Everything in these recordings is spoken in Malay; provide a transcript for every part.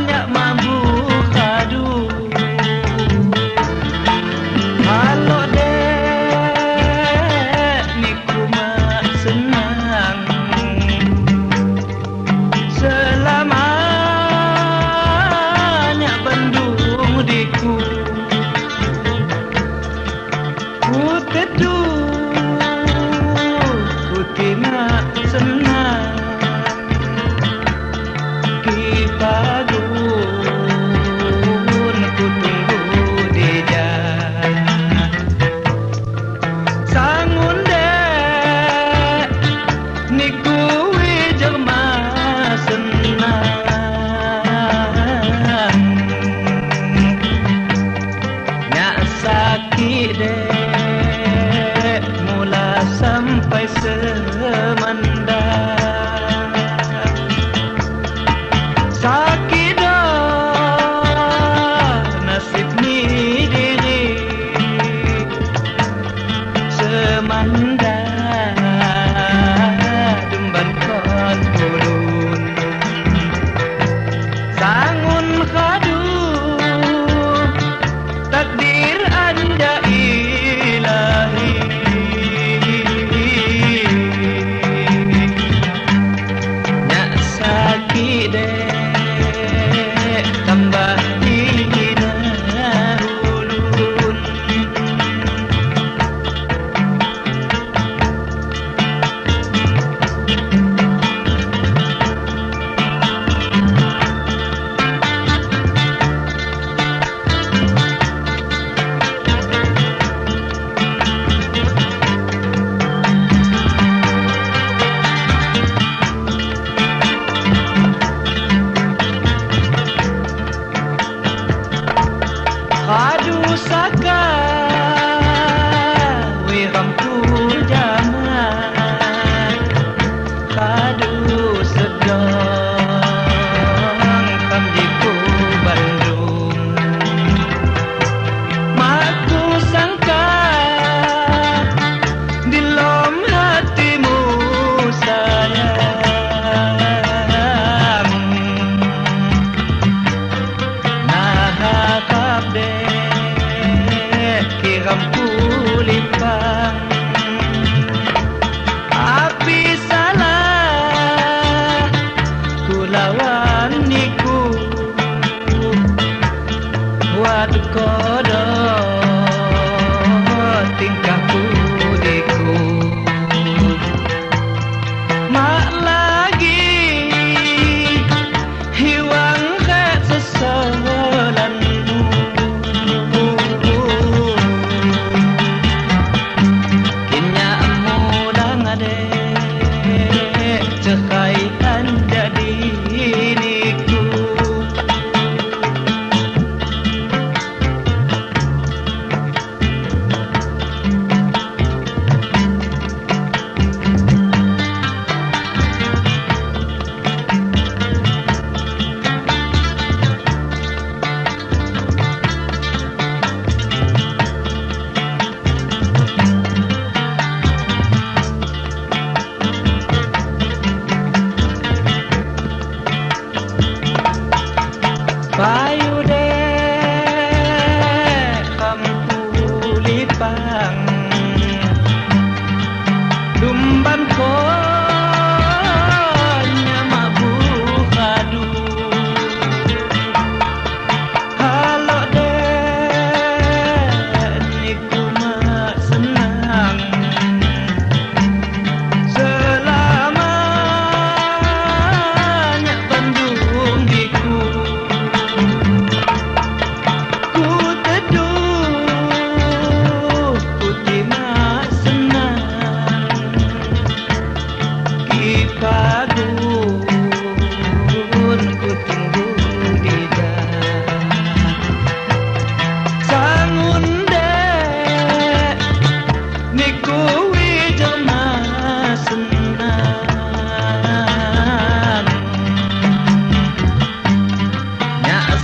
nyak mambu kadu halo dek niku mak senang selama nyak Bandung diku ku teduh ku tina senang dek mula sampai semandang sakit dah nasib ni diri semandang dumban kon ulun sangun kadu takdir anda ilahi nyak sakit dek tambah dina ulun Aduh saka wiramku jaman aduh sedang kamjiku Bandung maku sangka di lom hatimu sayang nah kabeh kiramku limpang api salah ku lawan niku wad kodo tingkahku diku mak lagi hiwang ke sesolanmu cekaitan jadi niku Bayu dek kampu lipang dumban konya mabu kadu halo dek niku mak senang selama nyak Bandung diku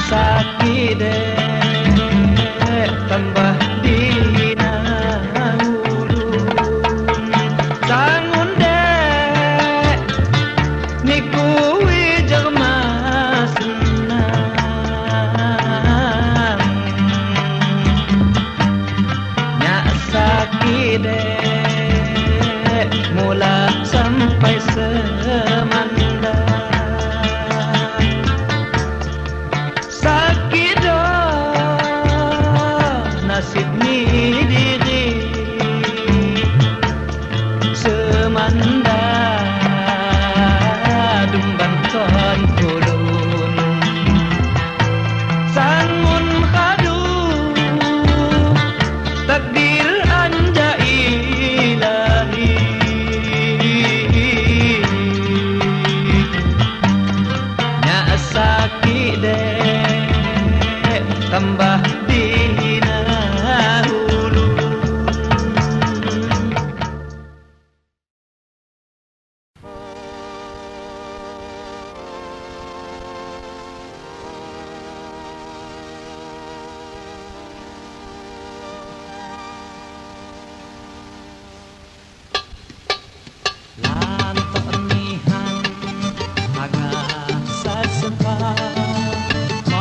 sakit dek tambah dina ulun sangun dek niku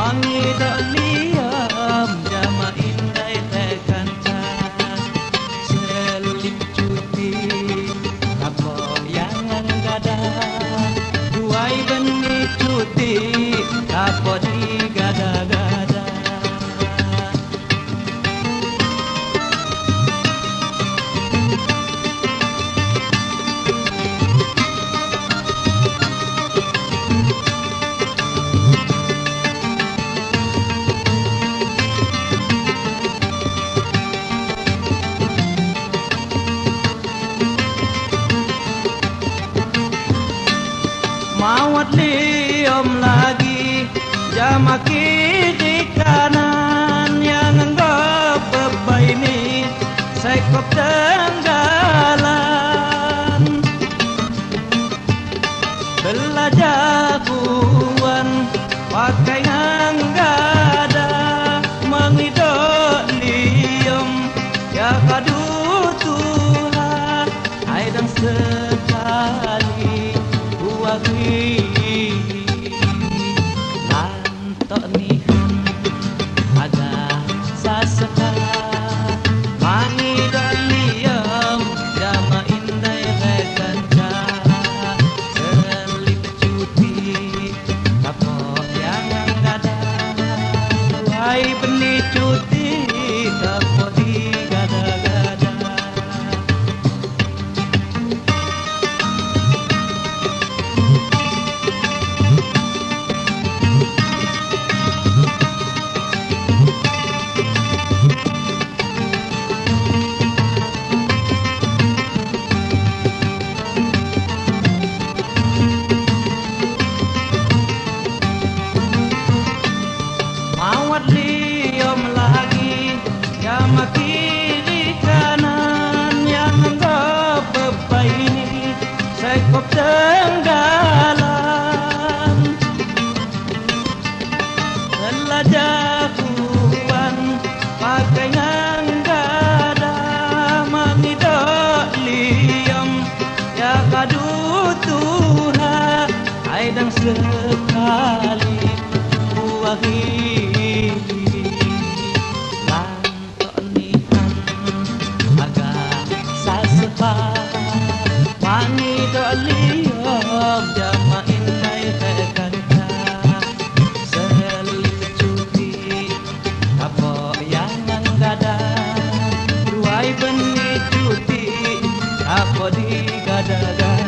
Mangi dak liam jama indai tekanca selip cuti apa yang gada duai benih cuti apa digada-gada. Mawat liom lagi jama kiri kanan yang anggap bebai ini sekop tenggalan belajar kuan pakai nanggada mengidok liom ya kadu Tuhan aidang sekali buagi lantok nihan agak sasaka mangi daliam jama indai rekanca selip cuti kapok yang gada duai benih cuti kapok digada-gada. Mawat liom lagi jama kiri kanan yang anggap bebai ini sekop tenggalan belajar kuan pakai nanggada mengidok liom ya kadu Tuhan aidang sekali buahi lantok nihan agak sasepa mangi dok liom jama indai tekanca selip cuti apa yang gada duai benih cuti apa digada-gada.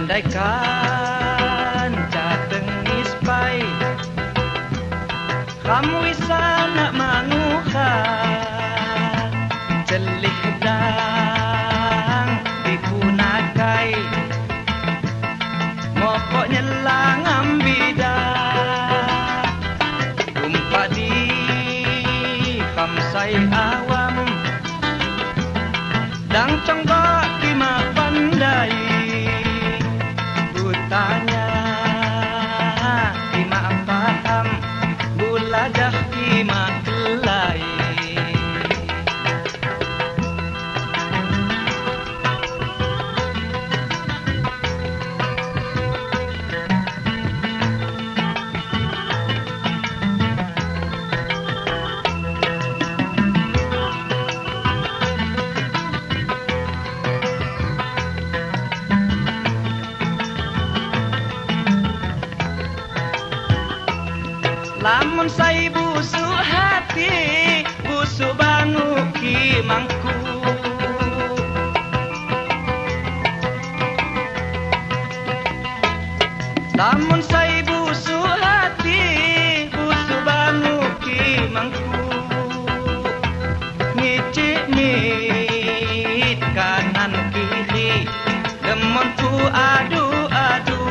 Andaikan jateng ispai kamu bisa nak manuhan celih dang digunakai mokok nyelang ambida umpadi kamsai awam dang conggok di mak pandai tanya ima paham buladah ima kelai lamun sai busuk hati busuk bangu ki mangku lamun sai busuk hati busuk bangu ki mangku ngicik mit kanan kiri demon ku adu-adu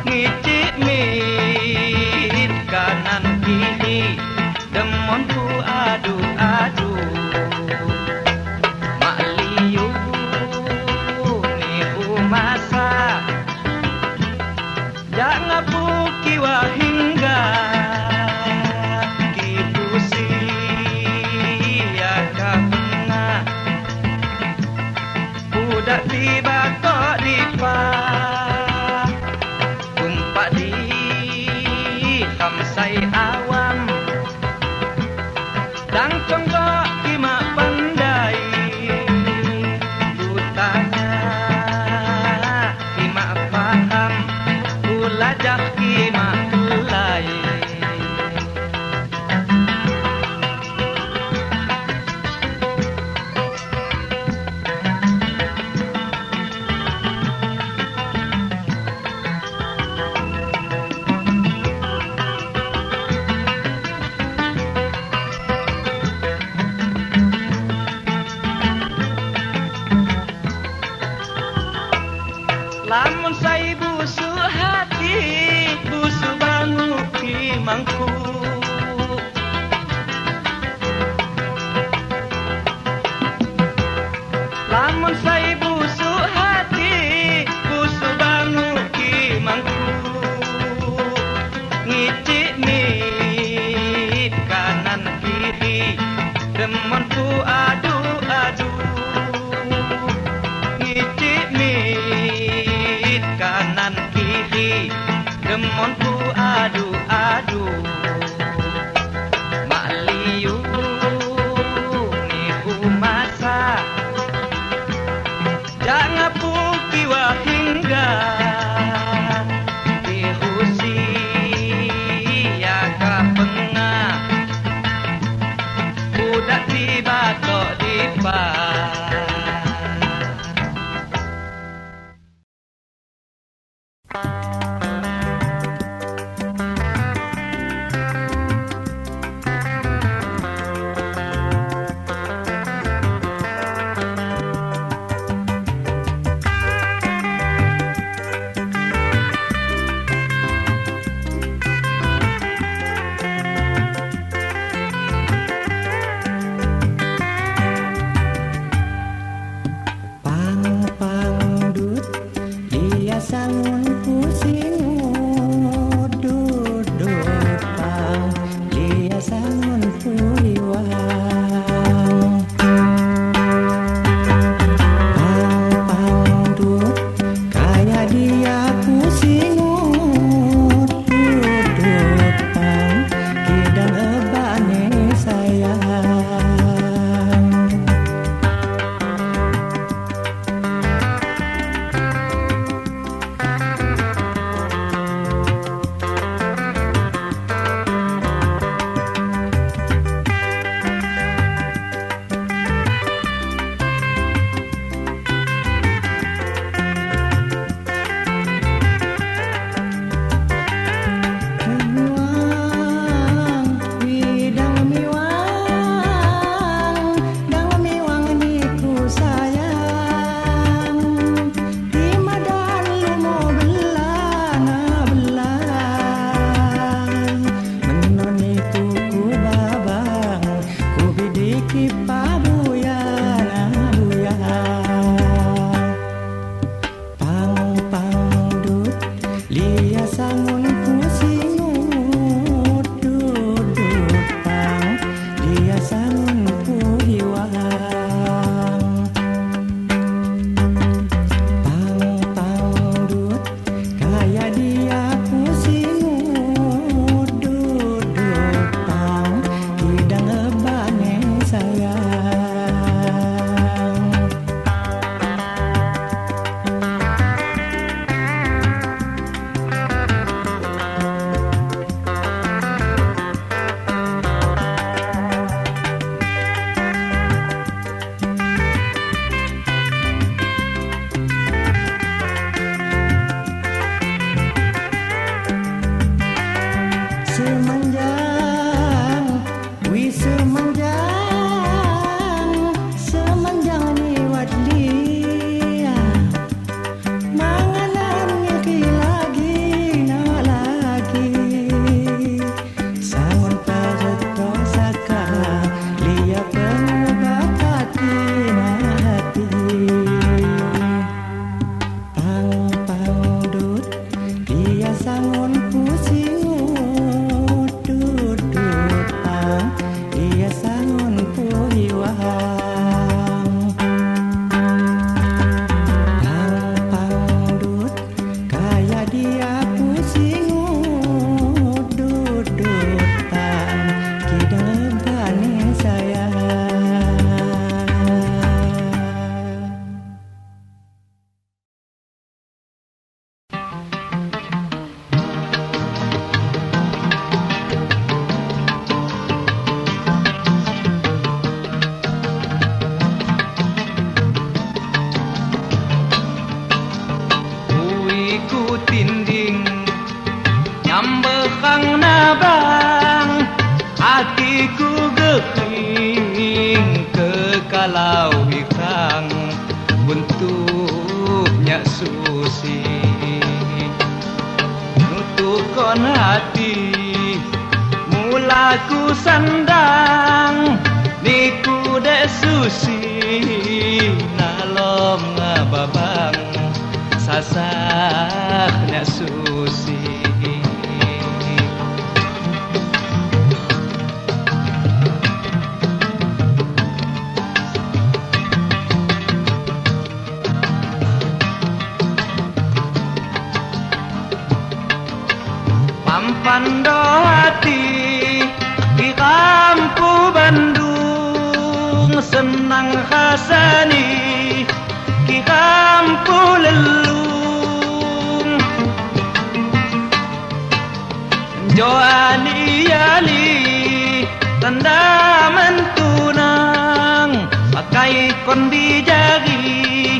ngicik mit kanan kiri demonku adu-adu mak liu ni umasa jangan buki wahingga kibusi ya kahunga budak tiba kok dipa umpak di kamsai awam dan conggok kimak pandai butanya kimak paham ulajah kimak kelai lamun sai busuk hati busuk bangu ki mangku lamun sai busuk hati busuk bangu ki mangku ngicik mit kanan kiri demonku adu-adu ngicik mit kanan kiri demonku adu-adu mak liu ni umasa Buntupnya susi nutukon hati mulaku sandang niku dek susi nalom ngababang sasaknya susi Pando hati di kampung Bandung senang khasani di kampung lelung Joani ali tanda mentunang pakai kondi jari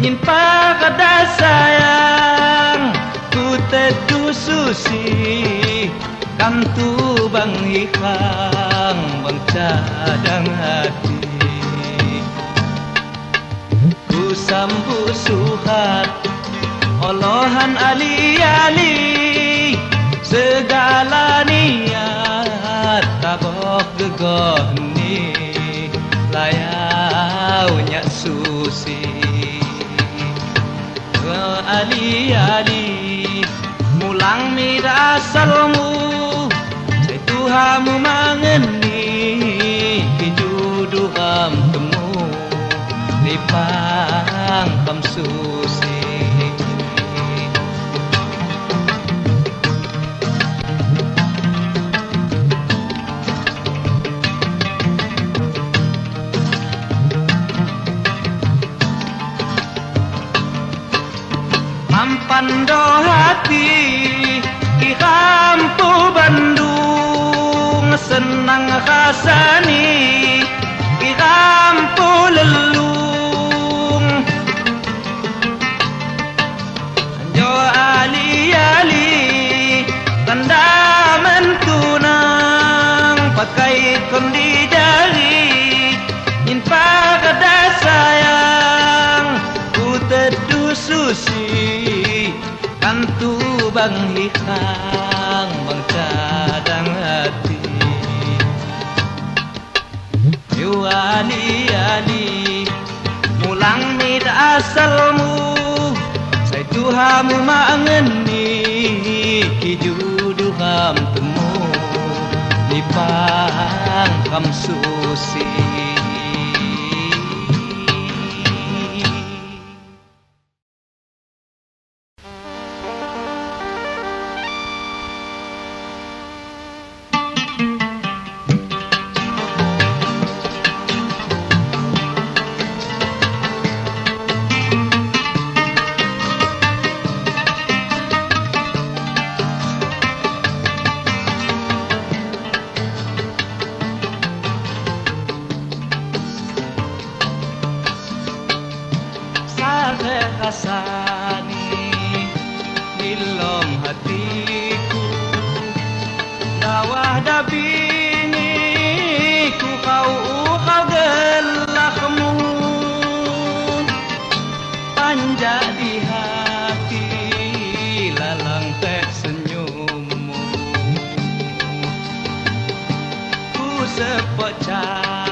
nyimpa kada sayang ku teduh susi kantu bang ikang bang cadang hati ku sambu suhat olohan ali-ali segala niat tabok gegoh ni layaunya susi ali-ali mulang mida asalmu Tuhamu mangeni kijudu ham temu lipang kam susi Mampando hati di kampung Bandung senang khasani di kampung lelung Jo ali-ali tanda mentunang pakai kondi jari nyimpa kada sayang ku teduh susi kantu bang hikang bang cadang hati Yu ali-ali mulang mit asalmu Sai Tuhamu mangeni kijudu ham temu lipang kam susi rasani dilom hatiku dawah dabini ku kau gelakmu panjang di hati lalang teh senyummu ku sepecah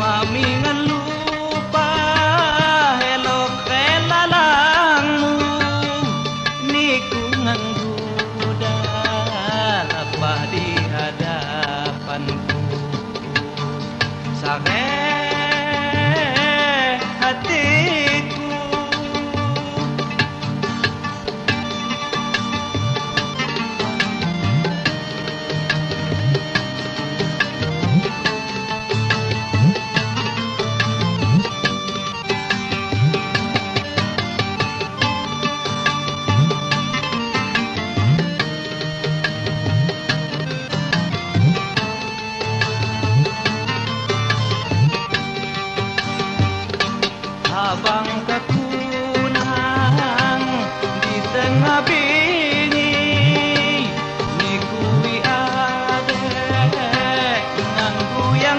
Mamingan lupa helok kelalangmu niku ngangguda lapah di hadapanku sare hatiku yang